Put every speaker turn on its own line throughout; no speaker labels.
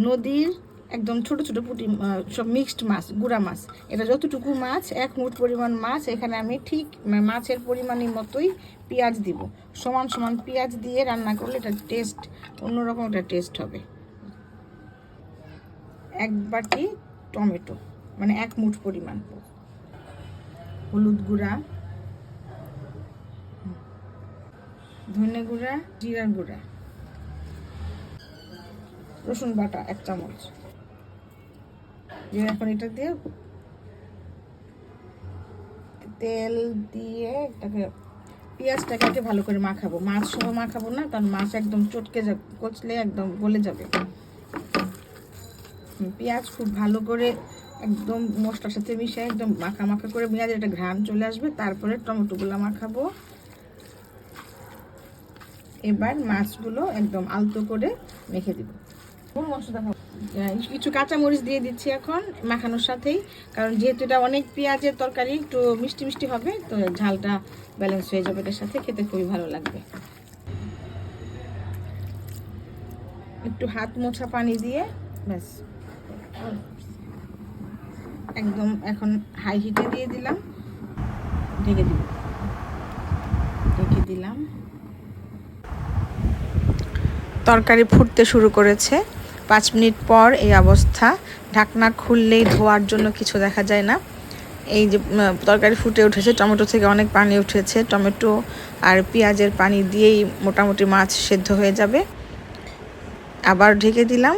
নদীর একদম ছোট ছোট পুঁটি, সব মিক্সড মাছ, গুঁড়া মাছ। এটা যতটুকু মাছ, 1 মুঠ পরিমাণ মাছ, এখানে আমি ঠিক মাছের পরিমাণের মতোই পেঁয়াজ দিব। সমান সমান পেঁয়াজ দিয়ে রান্না করলে এটা টেস্ট অন্যরকম একটা টেস্ট হবে। 1 বাটি টমেটো, মানে 1 মুঠ পরিমাণ। হলুদ গুঁড়া, ধনে গুঁড়া, জিরার গুঁড়া, রসুন বাটা 1 চামচ। এখন এটা দিয়ে তেল দিয়ে এটাকে পেঁয়াজটাকে ভালো করে মাখাবো। মাছ সহ মাখাবো না, কারণ মাছ একদম চটকে যাবে, কচলে একদম গলে যাবে। পেঁয়াজ খুব ভালো করে একদম মশলার সাথে মিশিয়ে একদম মাখা মাখা করে পেঁয়াজের একটা ঘ্রাণ চলে আসবে, তারপরে টমেটোগুলো মাখাবো। এবার মাছগুলো একদম আলতো করে মেখে দিব। কিছু কাঁচামরিচ দিয়ে দিচ্ছি এখন মাখানোর সাথেই, কারণ যেহেতু এটা অনেক পেঁয়াজের তরকারি, একটু মিষ্টি মিষ্টি হবে, তো ঝালটা ব্যালেন্স হয়ে যাবে, এটার সাথে খেতে খুবই ভালো লাগবে। একটু হাত মোছা পানি দিয়ে ব্যাস একদম এখন হাই হিটে দিয়ে দিলাম, ঢেকে দিলাম। তরকারি ফুটতে শুরু করেছে। 5 মিনিট পর এই অবস্থা। ঢাকনা খুললেই ধোয়ার জন্য কিছু দেখা যায় না। এই যে তরকারি ফুটে উঠেছে, টমেটো থেকে অনেক পানি উঠেছে। টমেটো আর পেঁয়াজের পানি দিয়েই মোটামুটি মাছ সেদ্ধ হয়ে যাবে। আবার ঢেকে দিলাম।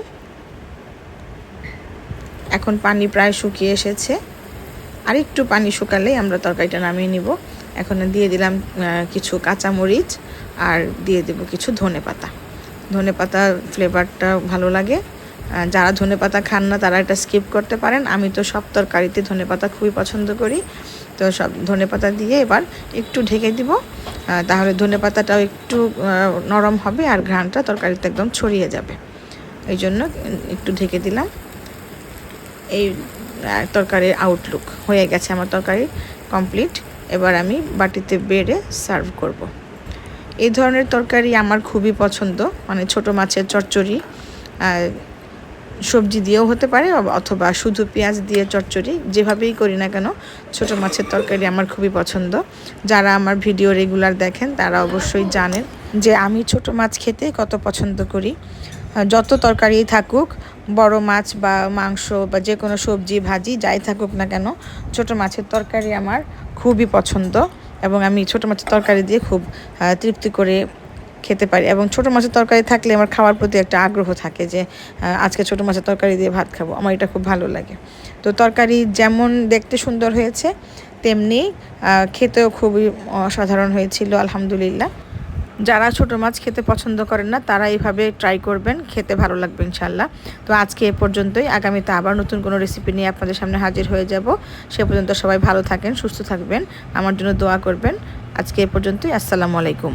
এখন পানি প্রায় শুকিয়ে এসেছে, আর একটু পানি শুকালেই আমরা তরকারিটা নামিয়ে নিব। এখন দিয়ে দিলাম কিছু কাঁচামরিচ, আর দিয়ে দেব কিছু ধনেপাতা। ধনেপাতার ফ্লেভারটা ভালো লাগে। যারা ধনেপাতা খান না তারা এটা স্কিপ করতে পারেন। আমি তো সব তরকারিতে ধনেপাতা খুবই পছন্দ করি, তো সব ধনেপাতা দিয়ে এবার একটু ঢেকে দিব। তাহলে ধনেপাতাটাও একটু নরম হবে আর ঘ্রাণটা তরকারিতে একদম ছড়িয়ে যাবে। এই জন্য একটু ঢেকে দিলাম। এই তরকারির আউটলুক হয়ে গেছে, আমার তরকারি কমপ্লিট। এবার আমি বাটিতে বেড়ে সার্ভ করব। এই ধরনের তরকারি আমার খুবই পছন্দ, মানে ছোট মাছের চচ্চড়ি, সবজি দিয়েও হতে পারে অথবা শুধু পেঁয়াজ দিয়ে চচ্চড়ি, যেভাবেই করি না কেন ছোট মাছের তরকারি আমার খুবই পছন্দ। যারা আমার ভিডিও রেগুলার দেখেন তারা অবশ্যই জানেন যে আমি ছোট মাছ খেতে কত পছন্দ করি। যত তরকারি থাকুক, বড় মাছ বা মাংস বা যে কোনো সবজি ভাজি যাই থাকুক না কেন, ছোট মাছের তরকারি আমার খুবই পছন্দ, এবং আমি ছোট মাছের তরকারি দিয়ে খুব তৃপ্তি করে খেতে পারি। এবং ছোট মাছের তরকারি থাকলে আমার খাওয়ার প্রতি একটা আগ্রহ থাকে যে আজকে ছোট মাছের তরকারি দিয়ে ভাত খাবো, আমার এটা খুব ভালো লাগে। তো তরকারি যেমন দেখতে সুন্দর হয়েছে, তেমনি খেতেও খুবই অসাধারণ হয়েছিল, আলহামদুলিল্লাহ। যারা ছোট মাছ খেতে পছন্দ করেন না তারা এইভাবে ট্রাই করবেন, খেতে ভালো লাগবে ইনশাল্লাহ। তো আজকে এ পর্যন্তই। আগামীতে আবার নতুন কোনো রেসিপি নিয়ে আপনাদের সামনে হাজির হয়ে যাব। সে পর্যন্ত সবাই ভালো থাকেন, সুস্থ থাকবেন, আমার জন্য দোয়া করবেন। আজকে এ পর্যন্তই। আসসালামু আলাইকুম।